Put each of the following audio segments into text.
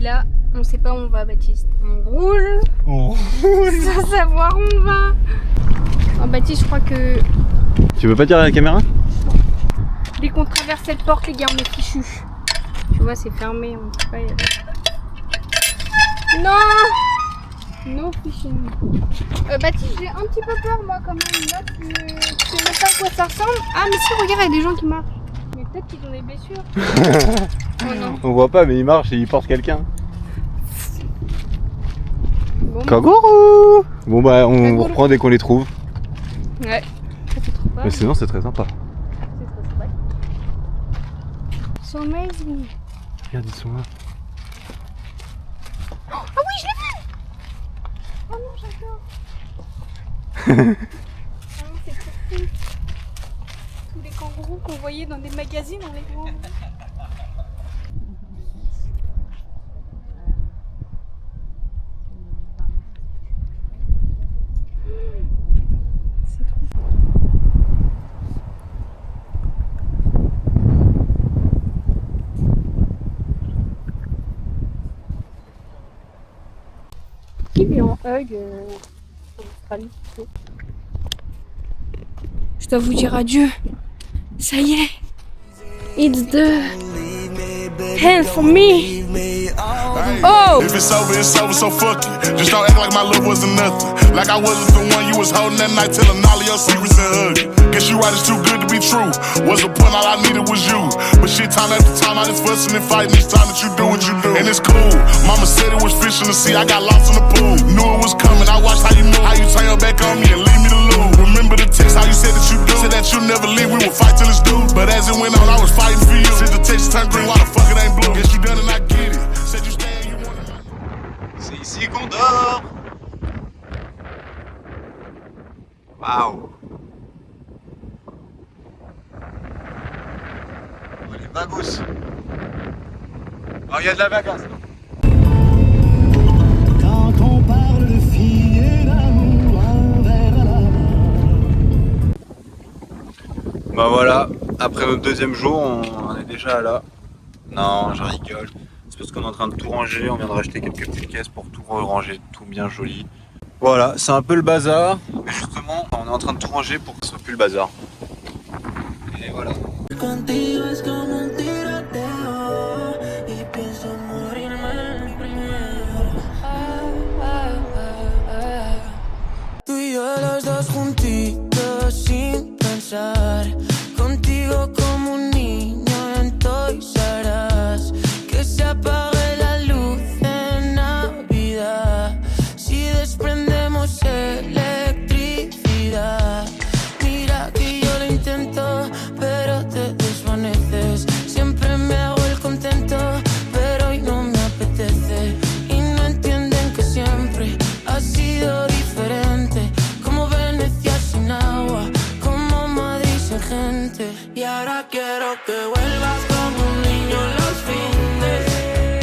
Et là, on sait pas où on va, Baptiste. On roule. On roule. Sans savoir où on va. Oh, Baptiste, je crois que Tu veux pas dire à la caméra? dès qu'on traverse cette porte, les gars, on est fichus. Tu vois, c'est fermé, on peut pas y aller. Non! No fishing. Baptiste, j'ai un petit peu peur, moi, quand même. Là, tu sais même pas à quoi ça ressemble. Ah, mais si, regarde, il y a des gens qui marchent. Mais peut-être qu'ils ont des blessures. Oh non. On voit pas, mais il marche et il porte quelqu'un. Bon, Kangourou! Bon bah, on Kangourou. reprend dès qu'on les trouve. ouais. Ça fait trop peur. Mais sinon, c'est très sympa. C'est trop sympa. So amazing. Regarde, ils sont là. Ah oui, je l'ai vu! Oh non, j'adore. Ah non, c'est trop cool. Tous les kangourous qu'on voyait dans des magazines, on les voit. C'est trop cool. Qui vit en hug en Australie plutôt. Je dois vous dire adieu. Ça y est. It's the hand for me. Oh! If it's over, so fuck it. Just don't act like my love wasn't nothing. Like I wasn't the one you was holding that night, telling all of your secrets and hugging. Guess you right, it's too good to be true. Was the point, all I needed was you. But shit, time after time, I just fussing and fighting each time that you do what you do. And it's cool. Mama said it was fish in the sea, I got lost in the pool. Knew it was coming, I watched how you move, how you turn your back on me and leave me to lose. Remember the text, how you said that you do. Said that you never leave, we would fight till it's due. But as it went on, I was fighting for you. Said the text turned green, why the fuck it ain't blue? Guess you done and I get it. Said you stay and you wanna. C'est ici qu'on dort. Waouh. Oh, les vagos. Oh, il y a de la vagasse. Quand on parle de filles et d'amour, un verre à la main. Bah voilà, après notre deuxième jour, on est déjà là. Non, je rigole. C'est parce qu'on est en train de tout ranger, on vient de racheter quelques petites caisses pour tout ranger, tout bien joli. Voilà, c'est un peu le bazar, mais justement, on est en train de tout ranger pour que ce soit plus le bazar. Et voilà. Contigo es como un tiroteo y pienso morirme el primero. Tú y yo los dos juntitos sin pensar. Contigo como un niño en Toys R Us. Que se apague la luz en Navidad. Si desprendemos electricidad. Mira que yo lo intento, pero te desvaneces. Siempre me hago el contento, pero hoy no me apetece. Y no entienden que siempre ha sido diferente. Como Venecia sin agua, como Madrid sin gente. Y ahora quiero que vuelvas como un niño los fines.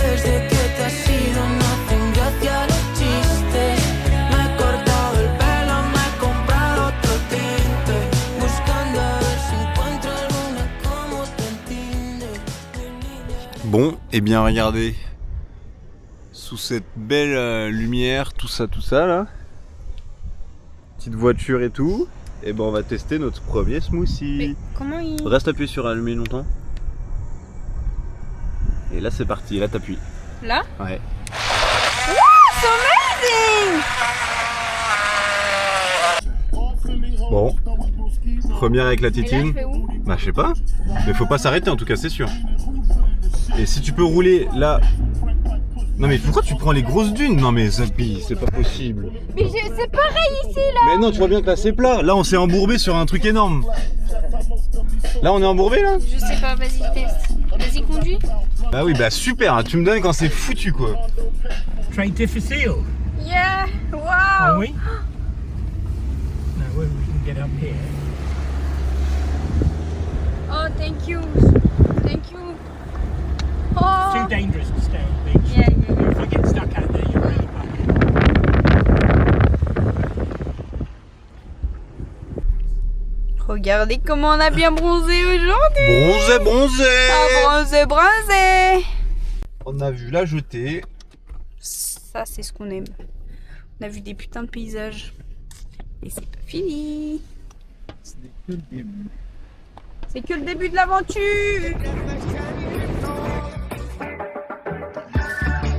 Desde que te has ido no hacen gracia los chistes. Me he cortado el pelo, me he comprado otro tinte. Buscando a ver si encuentro alguna como te entiende. Bon, et bien regardez, sous cette belle lumière, tout ça là, petite voiture et tout, et ben on va tester notre premier smoothie. Mais comment il... Reste appuyé sur allumer longtemps. Et là c'est parti, là t'appuies. Là? Ouais. So amazing! Bon, première avec la Et là, je titine. fais où? Bah je sais pas, mais faut pas s'arrêter en tout cas, c'est sûr. Et si tu peux rouler là... Non mais pourquoi tu prends les grosses dunes? Non mais Zapi, c'est pas possible. Mais c'est pareil ici, là! Mais non, tu vois bien que là c'est plat. Là on s'est embourbé sur un truc énorme. Là on est embourbé là? Je sais pas, vas-y, teste. Vas-y, conduis. Bah oui, bah super, hein, tu me donnes quand c'est foutu quoi. Très difficile. Yeah! Oh Wow! oui? Now we can get up here. Oh, thank you. Thank you. Too Oh! dangerous to stay on the beach. Yeah, yeah, yeah. If you get stuck out there, you're really fucked. Regardez comment on a bien bronzé aujourd'hui! Bronzé. Ah, bronzé, bronzé! On a vu la jetée. Ça, c'est ce qu'on aime. On a vu des putains de paysages. Et c'est pas fini. Ce n'est que le début. C'est que le début de l'aventure.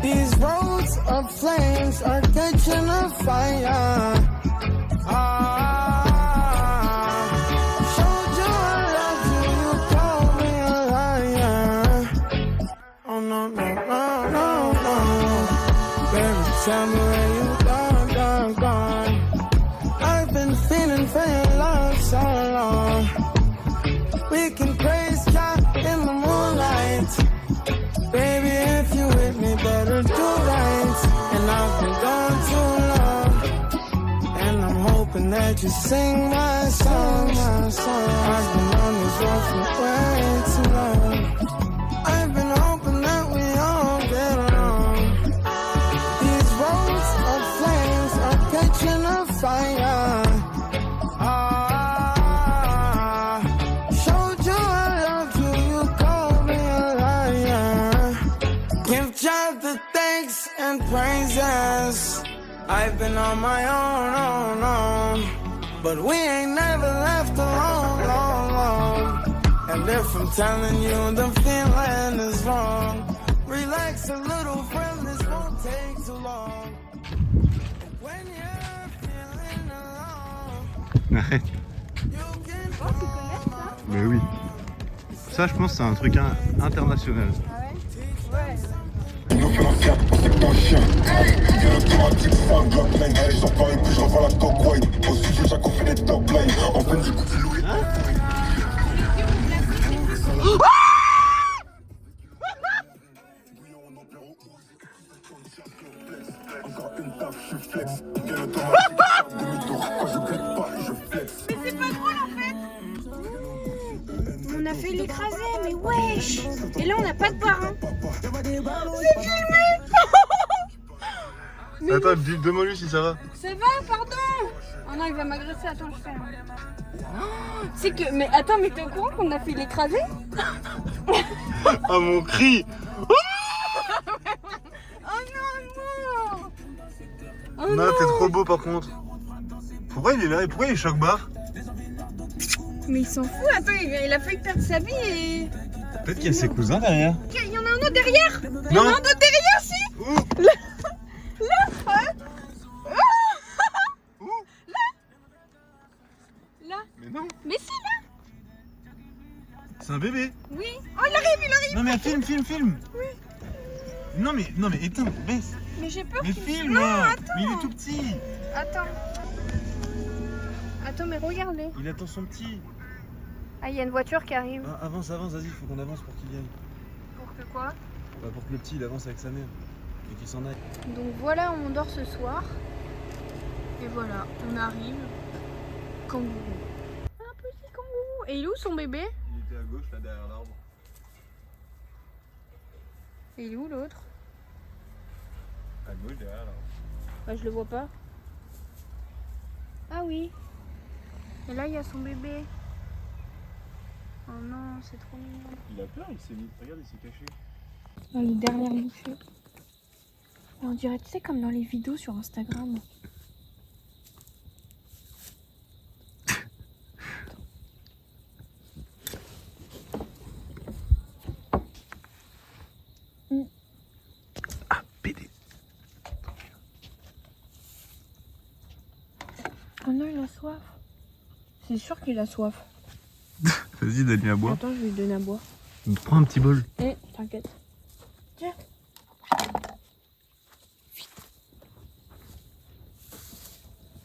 These roads of flames are catching a fire. Showed you I love you, you called me a liar. Oh no, no, no, no, no. Baby, tell me where you gone. I've been feeling for your love so long. We can praise God in the moonlight. Baby, if you with me, better do right. And I've been gone too long. And I'm hoping that you sing my song, my song. I've been on this road for way too long. I've been hoping that we all get along. These roads of flames are catching a fire. Showed you I love you, you called me a liar. Give God the thanks and praises. I've been on my own. But we ain't never left alone. And if I'm telling you the feeling is wrong, relax a little, friend, this won't take too long. When you're feeling alone, Arrête. you can Oh, tu connais ça? Mais oui. Ça, je pense, c'est un truc international. Ah ouais? Ouais. On a fait l'écraser, mais wesh! Et là, on n'a pas de parrain. C'est filmé! Attends, demande-lui si ça va. Ça va, pardon! Oh non, il va m'agresser, attends, je ferme. C'est que. Mais attends, mais t'es au courant qu'on a fait l'écraser? Ah, mon cri! Oh non, non! Oh Non, t'es trop beau par contre. Pourquoi il est là? Et pourquoi il est choc-barre? Mais il s'en fout, attends, il a failli perdre sa vie et. Peut-être qu'il y a ses cousins derrière. Il y en a un autre derrière! Il y en Non. a un autre derrière, si! Où? Là! Mais non, Mais si, là! c'est un bébé. Oui! Oh, il arrive! Non mais filme. Oui. Non mais éteins, baisse. Mais j'ai peur Mais qu'il... filme Non, là. attends! Mais il est tout petit. Attends, mais regarde-le. Il attend son petit. Ah, il y a une voiture qui arrive. Ah, avance, vas-y, il faut qu'on avance pour qu'il vienne. Pour que quoi? Bah, pour que le petit il avance avec sa mère et qu'il s'en aille. Donc voilà, on dort ce soir. Et voilà, on arrive. Kangourou. Un petit kangourou. Et il est où son bébé? Il était à gauche là derrière l'arbre. Et il est où l'autre? À gauche derrière l'arbre. Bah, je le vois pas. Ah oui. Et là, il y a son bébé. Oh non, c'est trop mignon. Il a peur, il s'est mis. Regarde, il s'est caché. Dans les dernières bouchées. On dirait, tu sais, comme dans les vidéos sur Instagram. Ah, pédé. Oh non, il a soif. C'est sûr qu'il a soif. Vas-y, donne-lui à boire. Attends, je vais lui donner à boire. Prends un petit bol. T'inquiète. Tiens. Vite.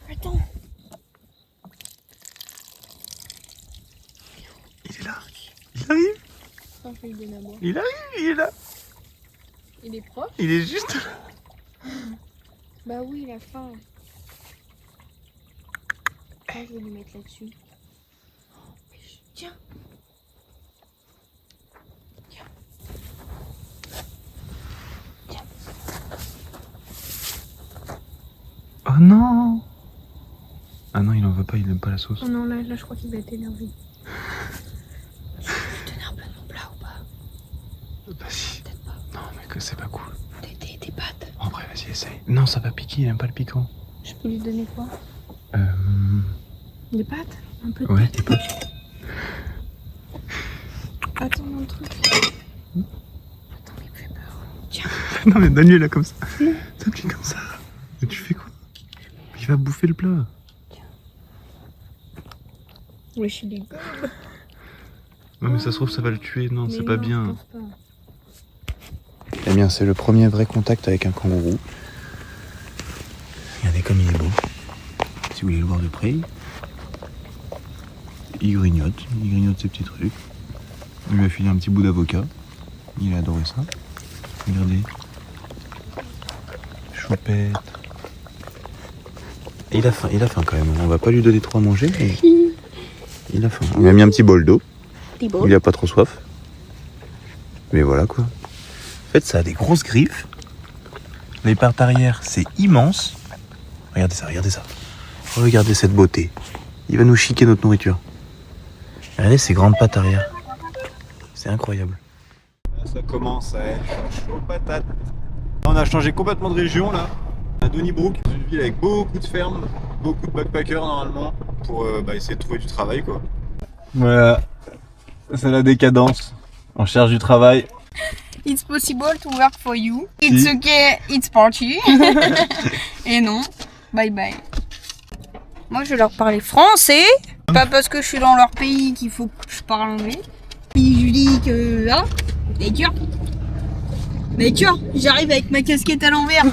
Attends. Il est là. Il arrive. Attends, je vais lui donner à boire. Il arrive, il est là. Il est proche? Il est juste là. Bah oui, il a faim. Attends, je vais lui mettre là-dessus. Tiens. Tiens. Tiens. Oh non. Ah non, il en veut pas, il aime pas la sauce. Oh non, là je crois qu'il va être énervé. Je vais lui donner un peu de mon plat ou pas? Bah si. Peut-être pas. Non, mais que c'est pas cool. Des pâtes. En vrai, vas-y, essaye. Non, ça va piquer, il aime pas le piquant. Je peux lui donner quoi? Des pâtes? Un peu de Ouais, pâtes. des pâtes. Attends mon truc. Attends, il me fait peur. Tiens. Non, mais donne-lui là comme ça. Donne-lui comme ça. Mais tu fais quoi? Il va bouffer le plat. Ouais, je suis des gars. Non, mais ça se trouve, ça va le tuer. Non, c'est Mais pas non, bien. je pense pas. Eh bien, c'est le premier vrai contact avec un kangourou. Regardez comme il est beau. Si vous voulez le voir de près, il grignote ses petits trucs. Il lui a filé un petit bout d'avocat. Il a adoré ça. Regardez. Choupette. Et il a faim quand même. On va pas lui donner trop à manger, mais il a faim. On lui a mis un petit bol d'eau. Il a pas trop soif. Mais voilà quoi. En fait, ça a des grosses griffes. Les pattes arrière, c'est immense. Regardez ça. Regardez cette beauté. Il va nous chiquer notre nourriture. Regardez ces grandes pattes arrière. C'est incroyable. Là, ça commence à être chaud patate. On a changé complètement de région là. À Donnybrook, une ville avec beaucoup de fermes, beaucoup de backpackers normalement, pour essayer de trouver du travail quoi. Voilà, c'est la décadence. On cherche du travail. It's possible to work for you. It's okay, it's party. Et non, bye bye. Moi je vais leur parler français. Pas parce que je suis dans leur pays qu'il faut que je parle anglais. Puis je dis que là, mais tu vois, j'arrive avec ma casquette à l'envers.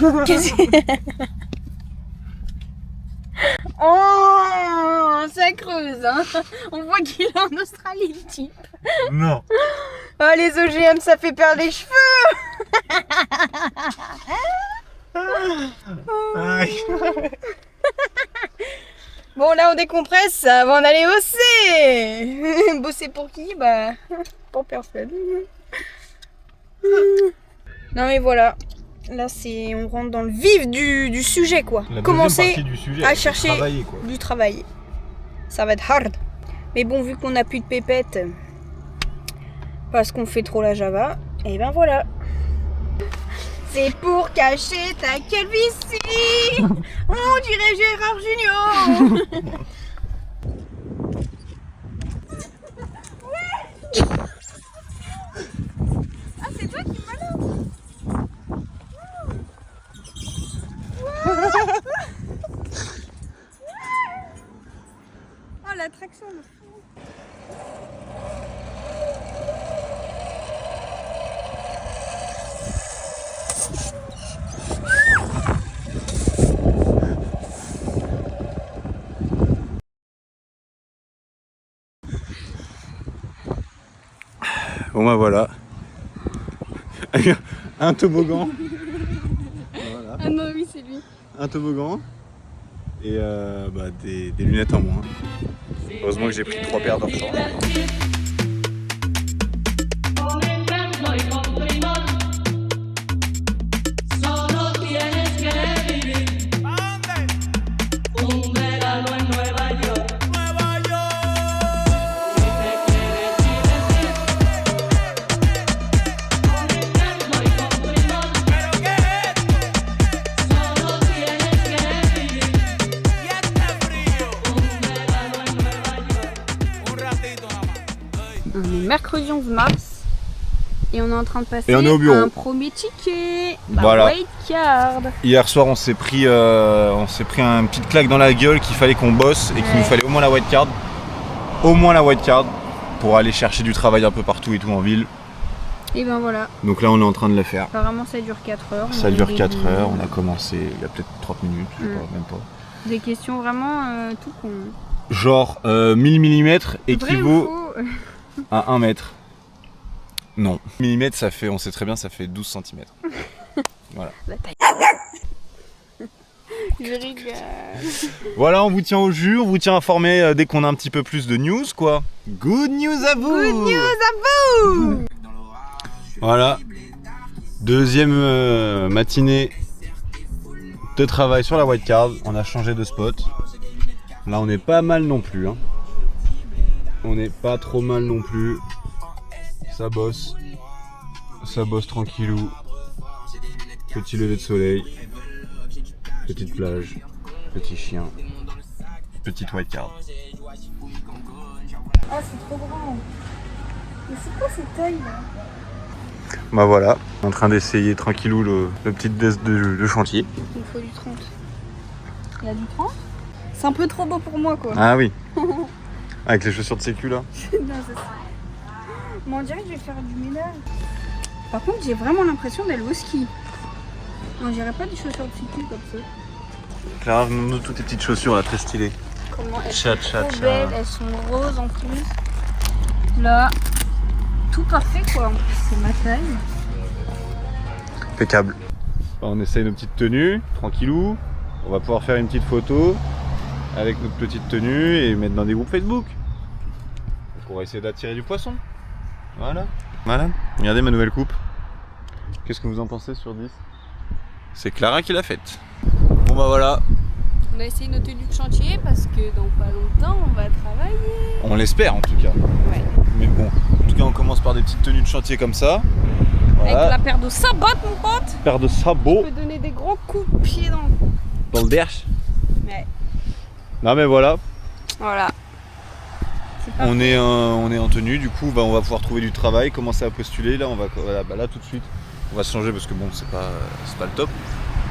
Oh, ça creuse, hein. On voit qu'il est en Australie, le type. Non. Oh, les OGM, ça fait perdre les cheveux. Bon, là, on décompresse avant d'aller bosser. Bosser pour qui? Bah, pour personne. Non, mais voilà. Là, on rentre dans le vif du sujet, quoi. Commencer à chercher du travail. Ça va être hard. Mais bon, vu qu'on n'a plus de pépettes, parce qu'on fait trop la Java, et ben voilà. C'est pour cacher ta calvitie. On dirait Gérard Junior. Ah, c'est toi qui m'as là. Oh, l'attraction de fou. Bon bah voilà. Un toboggan. Voilà. Ah non, oui, c'est lui. Un toboggan. Et des lunettes en moins. Heureusement que j'ai pris 3 paires d'or-short. On est mercredi 11 mars et on est en train de passer Et on est au bureau. un premier ticket. Voilà. White card. Hier soir, on s'est pris un petite claque dans la gueule qu'il fallait qu'on bosse et qu'il nous fallait au moins la white card. Au moins la white card pour aller chercher du travail un peu partout et tout en ville. Et ben voilà. Donc là, on est en train de le faire. Apparemment, ça dure 4 heures. Ça dure 4 heures. On a commencé il y a peut-être 30 minutes, je sais pas, même pas. Des questions vraiment tout con. Genre 1000 mm Vrai équivaut ou faux? à 1 mètre. Non. Millimètres, ça fait, on sait très bien, ça fait 12 cm. Voilà. La taille. Je rigole. Voilà, on vous tient au jus, on vous tient informé dès qu'on a un petit peu plus de news, quoi. Good news à vous! Good news à vous! Voilà. Deuxième matinée de travail sur la white card. On a changé de spot. Là, on est pas mal non plus. Hein. On n'est pas trop mal non plus. Ça bosse tranquillou. Petit lever de soleil, petite plage, petit chien, petite white card. Ah, c'est trop grand. Mais c'est quoi cette taille là? Bah voilà, en train d'essayer tranquillou le petit desk de chantier. Il me faut du 30. Il y a du 30? C'est un peu trop beau pour moi quoi. Ah oui. Avec les chaussures de sécu là. Non, c'est ça. Mais on dirait que je vais faire du ménage. Par contre, j'ai vraiment l'impression d'aller au ski. On dirait pas des chaussures de sécu comme ça. Clara, montre-nous toutes tes petites chaussures là, très stylées. Comment elles Tcha, sont tcha, trop tcha. belles, elles sont roses en plus. Là, tout parfait quoi. En plus, c'est ma taille. Impeccable. On essaye nos petites tenues, tranquillou. On va pouvoir faire une petite photo avec notre petite tenue et mettre dans des groupes Facebook. Pour essayer d'attirer du poisson. Voilà. Voilà. Regardez ma nouvelle coupe. Qu'est-ce que vous en pensez sur 10? C'est Clara qui l'a faite. Bon bah voilà. On a essayé nos tenues de chantier parce que dans pas longtemps, on va travailler. On l'espère en tout cas. Ouais. Mais bon, en tout cas on commence par des petites tenues de chantier comme ça. Voilà. Avec la paire de sabots, mon pote. Paire de sabots On peut donner des gros coups de pied dans dans le derche. Ouais. Non mais voilà. Voilà. On est en tenue, du coup bah, on va pouvoir trouver du travail, commencer à postuler. Là on va là tout de suite on va se changer parce que bon c'est pas le top.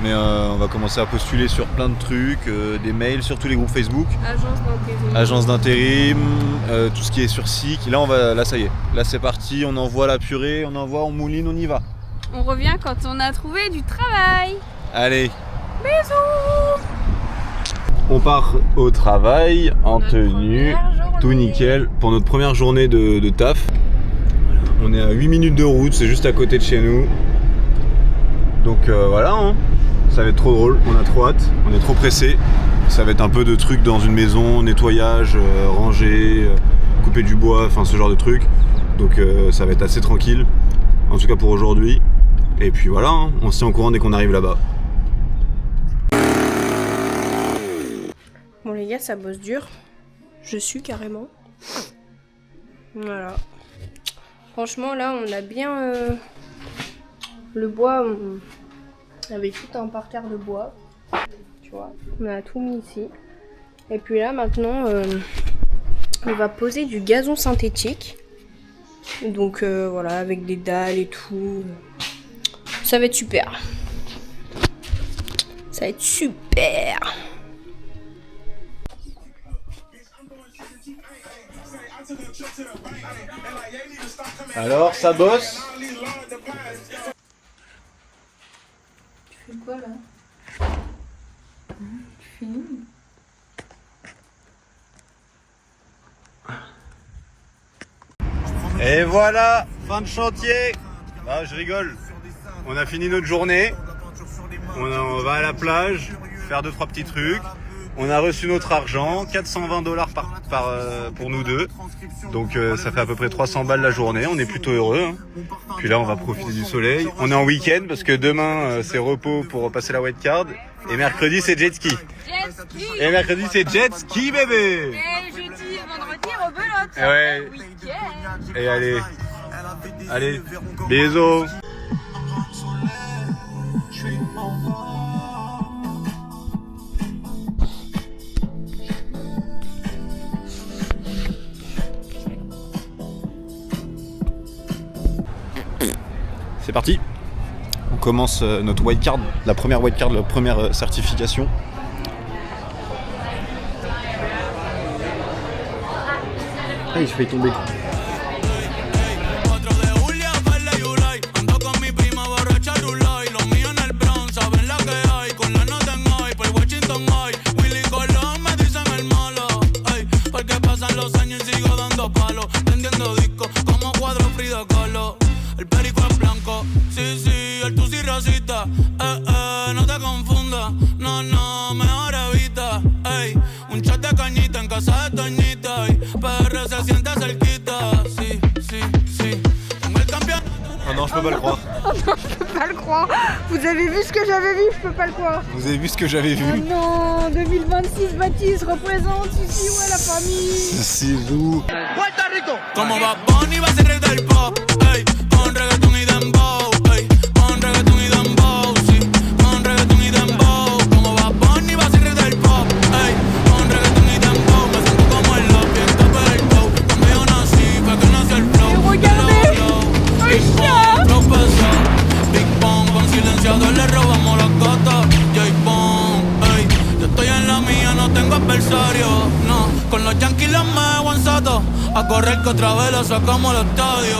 Mais on va commencer à postuler sur plein de trucs, des mails, sur tous les groupes Facebook. Agence d'intérim, tout ce qui est sur SIC. Là ça y est, là c'est parti, on envoie la purée, on mouline, on y va. On revient quand on a trouvé du travail. Allez. Bisous. On part au travail en tenue, tout nickel, pour notre première journée de taf. On est à 8 minutes de route, c'est juste à côté de chez nous. Donc voilà, hein. Ça va être trop drôle, on a trop hâte, on est trop pressé. Ça va être un peu de trucs dans une maison, nettoyage, ranger, couper du bois, enfin ce genre de trucs. Donc ça va être assez tranquille, en tout cas pour aujourd'hui. Et puis voilà, hein. On se tient au courant dès qu'on arrive là-bas. Bon les gars, ça bosse dur. Je suis carrément. Voilà. Franchement là, on a bien... Le bois, on avait tout un parterre de bois. Tu vois, on a tout mis ici. Et puis là maintenant, on va poser du gazon synthétique. Donc voilà, avec des dalles et tout. Ça va être super. Ça va être super. Alors, ça bosse? Tu fais quoi là? Tu finis? Et voilà, fin de chantier. Ah, je rigole. On a fini notre journée. On va à la plage, faire 2-3 petits trucs. On a reçu notre argent, $420 pour nous deux. Donc ça fait à peu près 300 balles la journée. On est plutôt heureux. Hein. Puis là, on va profiter du soleil. On est en week-end parce que demain, c'est repos pour passer la white card. Et mercredi, c'est jet ski. Jet ski. Et mercredi, c'est jet ski, bébé. Et jeudi et vendredi, rebelote. Et ouais. Week-end. Et allez, bisous. C'est parti. On commence notre white card, la première white card, la première certification. Ah, il se fait tomber. No te confundas, no, mejor evita. Ey, un shot de cañita en casa de Toñita. PR se siente cerquita. Sí. Tengo el campeón. Oh non, je peux pas le croire. Oh non, je peux pas le croire. Vous avez vu ce que j'avais vu, je peux pas le croire. Vous avez vu ce que j'avais vu? Oh non, 2026, Baptiste représente ici, ouais, la famille. C'est vous. Como Bad Bunny va a ser rey del pop. Ey, con reggaeton y dembow. Ey, con reggaeton y dembow. Sí. coto, J-Bone, ey. Yo estoy en la mía, no tengo adversario, no. Con los yankees los me aguanzato, a correr que otra vez lo sacamos al estadio.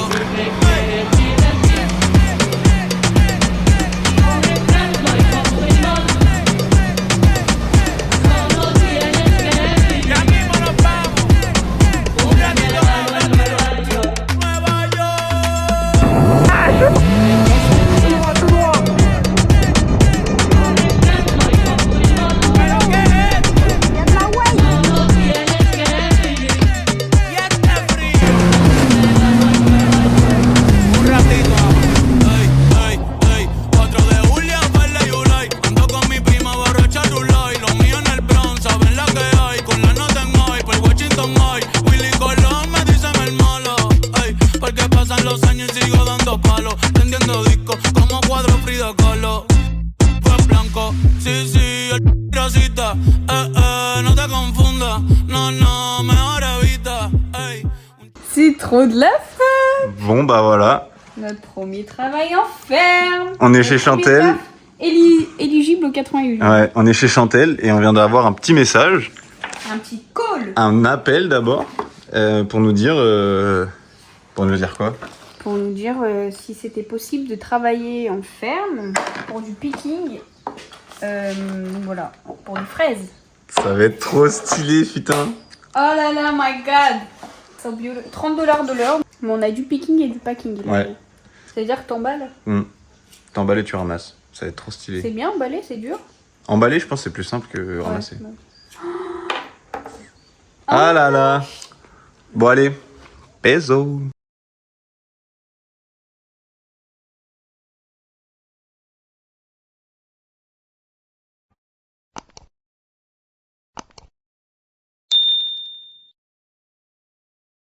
C'est trop de la fun. Bon bah voilà, Notre premier travail en ferme. on est chez Chantel. Éligible au 88. Ouais, on est chez Chantel et on vient d'avoir un petit message, Un petit call. un appel d'abord, pour nous dire quoi? Pour nous dire si c'était possible de travailler en ferme pour du picking. Voilà, pour des fraises. Ça va être trop stylé, putain. Oh là là, my god. So beautiful. $30 de l'heure. Mais on a du picking et du packing. Là. Ouais. C'est-à-dire que t'emballes. T'emballes et tu ramasses. Ça va être trop stylé. C'est bien emballer, c'est dur. Emballer, je pense que c'est plus simple que ramasser. Ouais. Ah là là. Bon allez, peso.